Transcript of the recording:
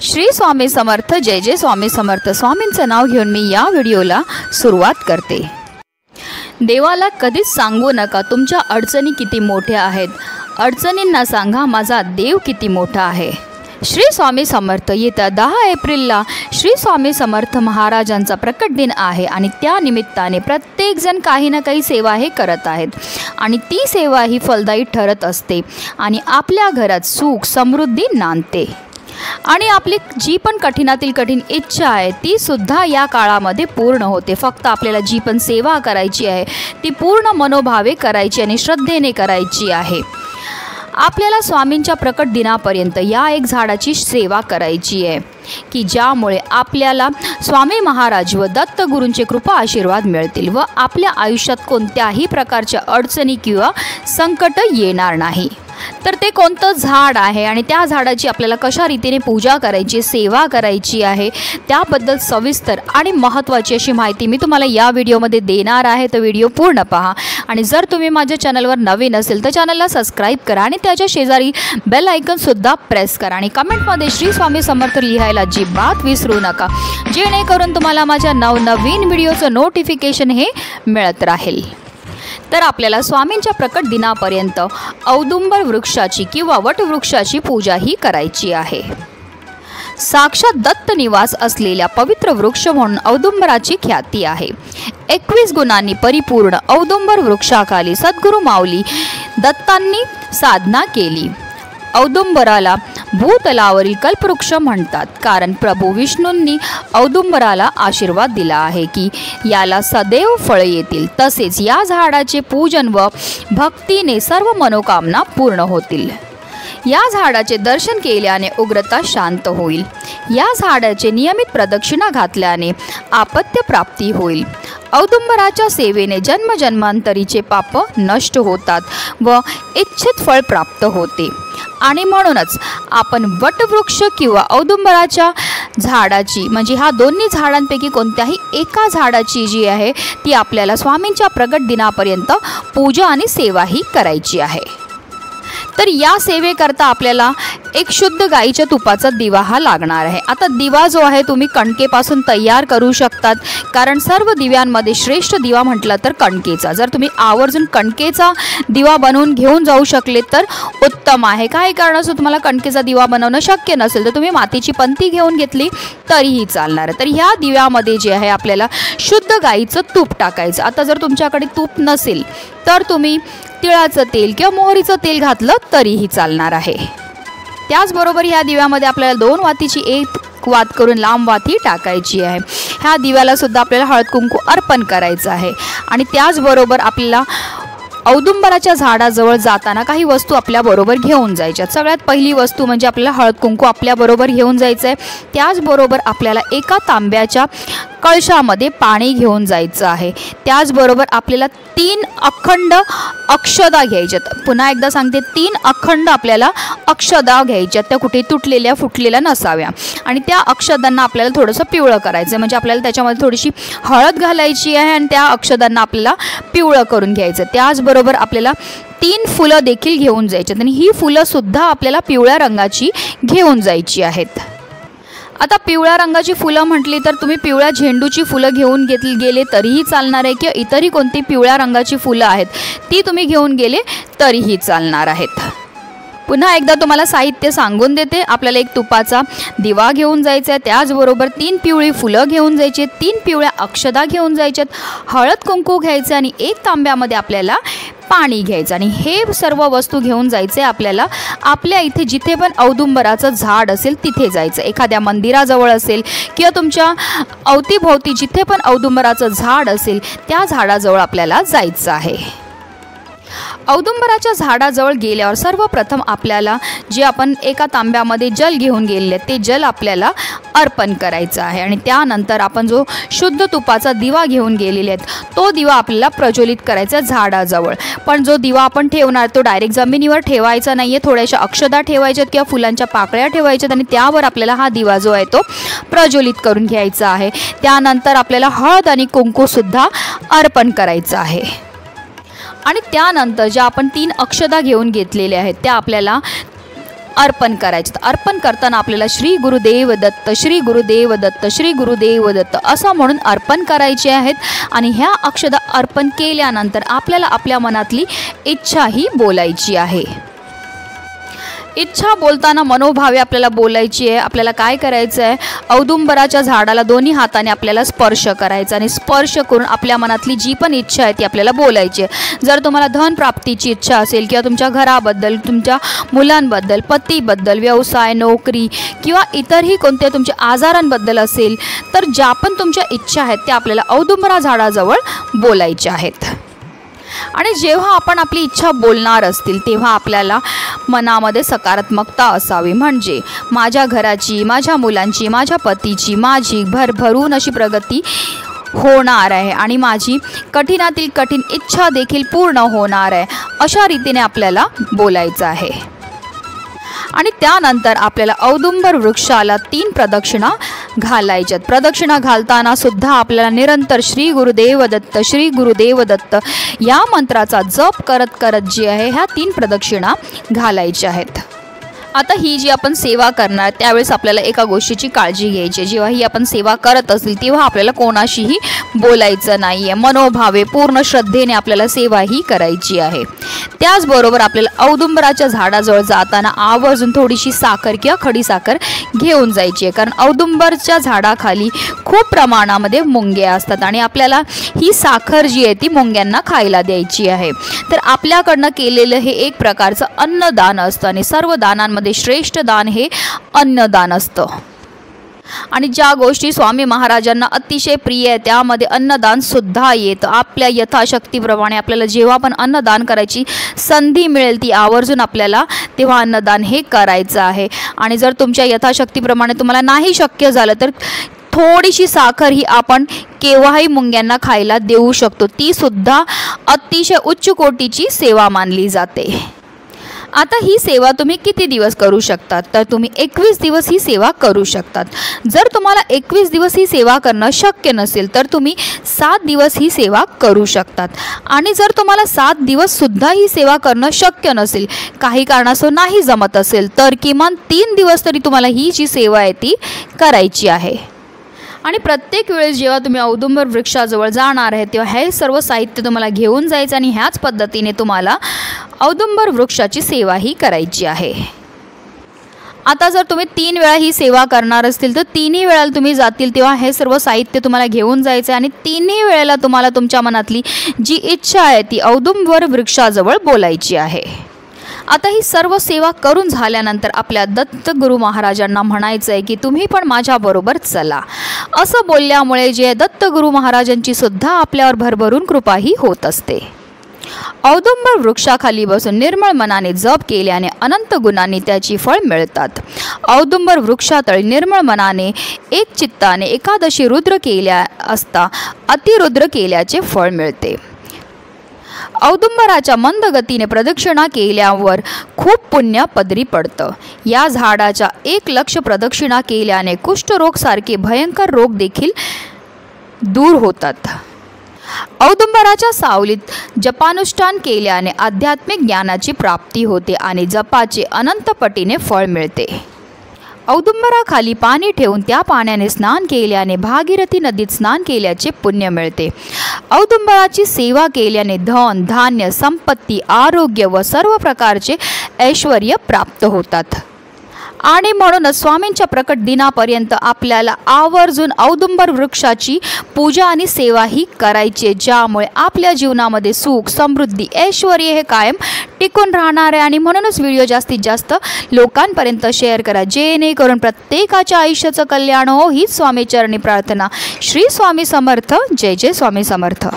श्री स्वामी समर्थ। जय जय स्वामी समर्थ। स्वामींचं नाव घेऊन मी या व्हिडिओला सुरुवात करते। देवाला कधीच सांगू नका तुमच्या अडचणी किती मोठ्या आहेत, अडचणींना सांगा माझा देव किती मोठा आहे। श्री स्वामी समर्थ। येत्या 10 एप्रिलला श्री स्वामी समर्थ महाराजांचा प्रकट दिन आहे आणि त्या निमित्ताने प्रत्येकजण काही ना काही सेवा हे करत आहेत आणि ती सेवा ही फलदायी ठरत असते आणि आपल्या घरात सुख समृद्धी नांदते आणि आपली जी पण कठीणातील कठीण इच्छा आहे ती सुद्धा या काळामध्ये पूर्ण होते। फक्त आपल्याला जी पण सेवा करायची आहे ती पूर्ण मनोभावे करायची आणि श्रद्धेने करायची आहे। आपल्याला स्वामींच्या प्रकट दिनापर्यंत या एक झाडाची सेवा करायची आहे की ज्यामुळे आपल्याला स्वामी महाराज व दत्तगुरूंचे कृपा आशीर्वाद मिळतील व आपल्या आयुष्यात कोणत्याही प्रकारच्या अडचणी किंवा संकट येणार नाही। तर ते कोणतं झाड आहे आणि त्या झाडाची आपल्याला कशा रीतीने पूजा करायची, सेवा करायची आहे त्याबद्दल सविस्तर आणि महत्त्वाची अशी माहिती मी तुम्हाला या व्हिडिओमध्ये देणार आहे। तर व्हिडिओ पूर्ण पहा आणि जर तुम्ही माझ्या चॅनलवर नवीन असेल तर चॅनलला सबस्क्राईब करा आणि त्याच्या शेजारी बेल आयकॉनसुद्धा प्रेस करा आणि कमेंटमध्ये श्री स्वामी समर्थ लिहायला अजिबात विसरू नका, जेणेकरून तुम्हाला माझ्या नवनवीन व्हिडिओचं नोटिफिकेशन हे मिळत राहील। तर आपल्याला स्वामींच्या प्रकट दिनापर्यंत औदुंबर वृक्षाची किंवा वटवृक्षाची पूजा ही करायची आहे। साक्षात दत्त निवास असलेल्या पवित्र वृक्ष म्हणून औदुंबराची ख्याती आहे। 21 गुणांनी परिपूर्ण औदुंबर वृक्षाखाली सद्गुरू माऊली दत्तांनी साधना केली। औदुंबराला भूतलावरील कल्पवृक्ष म्हणतात कारण प्रभू विष्णूंनी औदुंबराला आशीर्वाद दिला आहे की याला सदैव फळे येतील, तसेच या झाडाचे पूजन व भक्तीने सर्व मनोकामना पूर्ण होतील। या झाडाचे दर्शन केल्याने उग्रता शांत होईल। या झाडाचे नियमित प्रदक्षिणा घातल्याने आपत्य प्राप्ती होईल। औदुंबराच्या सेवेने जन्मजन्मांतरीचे पाप नष्ट होतात व इच्छित फळ प्राप्त होते आणि म्हणूनच आपण वटवृक्ष किंवा औदुंबराच्या झाडाची म्हणजे ह्या दोन्ही झाडांपैकी कोणत्याही एका झाडाची जी आहे ती आपल्याला स्वामींच्या प्रकट दिनापर्यंत पूजा आणि सेवा ही करायची आहे। तर या सेवेकरता आपल्याला एक शुद्ध गाईच्या तुपाचा दिवा हा लागणार आहे। आता दिवा जो आहे तुम्ही कणकेपासून तयार करू शकतात कारण सर्व दिव्यांमध्ये श्रेष्ठ दिवा म्हटलं तर कणकेचा। जर तुम्ही आवर्जून कणकेचा दिवा बनवून घेऊन जाऊ शकले तर उत्तम आहे। काही कारणास्तव तुम्हाला कणकेचा दिवा बनवणं शक्य नसेल तर तुम्ही मातीची पंती घेऊन घेतली तरीही चालणार आहे। तर ह्या दिव्यामध्ये जे आहे आपल्याला शुद्ध गाईचं तूप टाकायचं। आता जर तुमच्याकडे तूप नसेल तर तुम्ही तिळाचं तेल किंवा मोहरीचं तेल घातलं तरीही चालणार आहे। त्याचबरोबर ह्या दिव्यामध्ये आपल्याला 2 वातीची एक वात करून लांब वाती टाकायची आहे। ह्या दिव्याला सुद्धा आपल्याला हळद कुंकू अर्पण करायचं आहे आणि त्याचबरोबर आपल्याला औदुंबराच्या झाडाजवळ जाताना काही वस्तू आपल्याबरोबर घेऊन जायच्या। सगळ्यात पहिली वस्तू म्हणजे आपल्याला हळद कुंकू आपल्याबरोबर घेऊन जायचं आहे। त्याचबरोबर आपल्याला एका तांब्याच्या कळशामध्ये पाणी घेऊन जायचं आहे। त्याचबरोबर आपल्याला 3 अखंड अक्षदा घ्यायच्यात। पुन्हा एकदा सांगते 3 अखंड आपल्याला अक्षदा घ्यायच्यात, त्या कुठे तुटलेल्या फुटलेल्या नसाव्या आणि त्या अक्षदांना आपल्याला थोडंसं पिवळं करायचं म्हणजे आपल्याला त्याच्यामध्ये थोडीशी हळद घालायची आहे आणि त्या अक्षदांना आपल्याला पिवळं करून घ्यायचं। त्याचबरोबर आपल्याला 3 फुलं देखील घेऊन जायच्यात आणि ही फुलं सुद्धा आपल्याला पिवळ्या रंगाची घेऊन जायची आहेत। आता पिवळ्या रंगाची फुलं म्हटली तर तुम्ही पिवळ्या झेंडूची फुलं घेऊन गेले तरीही चालणार आहे किंवा इतरही कोणती पिवळ्या रंगाची फुलं आहेत ती तुम्ही घेऊन गेले तरीही चालणार आहेत। पुन्हा एकदा तुम्हाला साहित्य सांगून देते। आपल्याला एक तुपाचा दिवा घेऊन जायचा आहे, त्याचबरोबर 3 पिवळी फुलं घेऊन जायची, 3 पिवळ्या अक्षदा घेऊन जायच्यात, हळद कुंकू घ्यायचं आणि एक तांब्यामध्ये आपल्याला पाणी घ्यायचं आणि हे सर्व वस्तू घेऊन जायचे आपल्याला आपल्या इथे जिथे पण औदुंबराचं झाड असेल तिथे जायचं। एखाद्या मंदिराजवळ असेल किंवा तुमच्या अवतीभोवती जिथे पण औदुंबराचं झाड असेल त्या झाडाजवळ आपल्याला जायचं आहे। औदुंबराच्या झाडाजवळ गेल्यावर सर्वप्रथम आपल्याला जे आपण एका तांब्यामध्ये जल घेऊन गेलेले ते जल आपल्याला अर्पण करायचं आहे आणि त्यानंतर आपण जो शुद्ध तुपाचा दिवा घेऊन गेलेले आहेत तो दिवा आपल्याला प्रज्वलित करायचा झाडाजवळ। पण जो दिवा आपण ठेवणार तो डायरेक्ट जमिनीवर ठेवायचा नाही आहे, थोड्याशा अक्षदा ठेवायच्यात किंवा फुलांच्या पाकळ्या ठेवायच्यात आणि त्यावर आपल्याला हा दिवा जो आहे तो प्रज्वलित करून घ्यायचा आहे। त्यानंतर आपल्याला हळद आणि कुंकूसुद्धा अर्पण करायचं आहे आणि त्यानंतर ज्या आपण 3 अक्षदा घेऊन घेतलेल्या आहेत त्या आपल्याला अर्पण करायचे. अर्पण करताना आपल्याला श्री गुरुदेव दत्त, श्री गुरुदेव दत्त, श्री गुरुदेव दत्त असं म्हणून अर्पण करायचे आहेत. आणि ह्या अक्षता अर्पण केल्यानंतर आपल्याला आपल्या मनातली इच्छाही बोलायची आहे. इच्छा बोलताना मनोभावे आपल्याला बोलायची आहे. आपल्याला काय करायचं आहे, औदुंबराच्या झाडाला दोन्ही हाताने आपल्याला स्पर्श करायचा आणि स्पर्श करून आपल्या मनातली जी पण इच्छा आहे ती आपल्याला बोलायची आहे. जर तुम्हाला धन प्राप्तीची इच्छा असेल किंवा तुमच्या घराबद्दल, तुमच्या मुलांबद्दल, पतीबद्दल, व्यवसाय, नोकरी किंवा इतरही कोणत्या तुमच्या आजारांबद्दल असेल तर ज्या पण तुमच्या इच्छा आहेत त्या आपल्याला औदुंबरा झाडाजवळ बोलायच्या आहेत. आणि जेव्हा आपण आपली इच्छा बोलणार असतील तेव्हा आपल्याला मनामध्ये सकारात्मकता असावी. म्हणजे माझ्या घराची, माझ्या मुलांची, माझ्या पतीची, माझी भरभरून अशी प्रगती होणार आहे आणि माझी कठीणातील कठीण इच्छा देखील पूर्ण होणार आहे, अशा रीतीने आपल्याला बोलायचं आहे. आणि त्यानंतर आपल्याला औदुंबर वृक्षाला 3 प्रदक्षिणा घालायच्यात. प्रदक्षिणा घालताना सुद्धा आपल्याला निरंतर श्री गुरुदेव दत्त, श्री गुरुदेव दत्त या मंत्राचा जप करत करत जी आहे ह्या 3 प्रदक्षिणा घालायच्या आहेत. आता ही जी आपण सेवा करणार त्यावेळेस आपल्याला एका गोष्टीची काळजी घ्यायची. जेव्हा ही आपण सेवा करत असेल तेव्हा आपल्याला कोणाशीही बोलायचं नाही आहे. मनोभावे पूर्ण श्रद्धेने आपल्याला सेवा ही करायची आहे. त्याचबरोबर आपल्याला औदुंबराच्या झाडाजवळ जाताना आवर्जून थोडीशी साखर किंवा खडी साखर घेऊन जायची आहे. कारण औदुंबरच्या झाडाखाली खूप प्रमाणामध्ये मुंग्या असतात आणि आपल्याला ही साखर जी आहे ती मुंग्यांना खायला द्यायची आहे. तर आपल्याकडनं केलेलं हे एक प्रकारचं अन्नदान असतं आणि सर्व दानांमध्ये श्रेष्ठ दान हे अन्नदान असतं. आणि ज्या गोष्टी स्वामी महाराजांना अतिशय प्रिय आहे त्यामध्ये अन्नदान सुद्धा येतं. आपल्या यथाशक्तीप्रमाणे आपल्याला जेव्हा पण अन्नदान करायची संधी मिळेल ती आवर्जून आपल्याला तेव्हा अन्नदान हे करायचं आहे. आणि जर तुमच्या यथाशक्तीप्रमाणे तुम्हाला नाही शक्य झालं तर थोडीशी साखर ही आपण केव्हाही मुंग्यांना खायला देऊ शकतो. ती सुद्धा अतिशय उच्च कोटीची सेवा मानली जाते. आता ही सेवा तुम्ही किती दिवस करू शकतात, तर तुम्ही 21 दिवस ही सेवा करू शकतात. जर तुम्हाला 21 दिवस ही सेवा करणं शक्य नसेल तर तुम्ही 7 दिवस ही सेवा करू शकतात. आणि जर तुम्हाला 7 दिवससुद्धा ही सेवा करणं शक्य नसेल, काही कारणास्तव नाही जमत असेल, तर किमान 3 दिवस तरी तुम्हाला ही जी सेवा आहे ती करायची आहे. आणि प्रत्येक वेळेस जेव्हा तुम्ही औदुंबर वृक्षाजवळ जाणार आहे तेव्हा हे सर्व साहित्य तुम्हाला घेऊन जायचं आणि ह्याच पद्धतीने तुम्हाला औदुंबर वृक्षाची सेवा ही करायची आहे. आता जर तुम्ही 3 वेळा ही सेवा करणार असतील तर 3ही वेळेला तुम्ही जातील तेव्हा हे सर्व साहित्य तुम्हाला घेऊन जायचं आहे आणि 3ही वेळेला तुम्हाला तुमच्या मनातली जी इच्छा आहे ती औदुंबर वृक्षाजवळ बोलायची आहे. आता ही सर्व सेवा करून झाल्यानंतर आपल्या दत्तगुरू महाराजांना म्हणायचं आहे की तुम्ही पण माझ्याबरोबर चला. असं बोलल्यामुळे जे दत्तगुरू महाराजांची सुद्धा आपल्यावर भरभरून कृपाही होत असते. औदुंबर वृक्षाखाली बसून निर्मळ मनाने जप केल्याने अनंत गुणांनी त्याची फळ मिळतात. औदुंबर वृक्षातळी निर्मळ मनाने एक चित्ताने एकादशी रुद्र केल्या असता अतिरुद्र केल्याचे फळ मिळते. औदुंबराच्या मंद गतीने प्रदक्षिणा केल्यावर खूप पुण्य पदरी पडतं. या झाडाच्या 1,00,000 प्रदक्षिणा केल्याने कुष्ठरोग सारखे भयंकर रोग देखील दूर होतात. औदुंबराच्या सावलीत जपानुष्ठान केल्याने आध्यात्मिक ज्ञानाची प्राप्ती होते आणि जपाचे अनंत पटीने फळ मिळते. औदुंबराखाली पाणी ठेवून त्या पाण्याने स्नान केल्याने भागीरथी नदीत स्नान केल्याचे पुण्य मिळते. औदुंबराची सेवा केल्याने धन, धान्य, संपत्ती, आरोग्य व सर्व प्रकारचे ऐश्वर्य प्राप्त होतात. आणि म्हणूनच स्वामींच्या प्रकट दिनापर्यंत आपल्याला आवर्जून औदुंबर वृक्षाची पूजा आणि सेवा ही करायची, ज्यामुळे आपल्या जीवनामध्ये सुख, समृद्धी, ऐश्वर्य हे कायम टिकून राहणार आहे. आणि म्हणूनच व्हिडिओ जास्तीत जास्त लोकांपर्यंत शेअर करा, जेणेकरून प्रत्येकाच्या आयुष्याचं कल्याण हो. हीच स्वामीचरणी प्रार्थना. श्री स्वामी समर्थ. जय जय स्वामी समर्थ.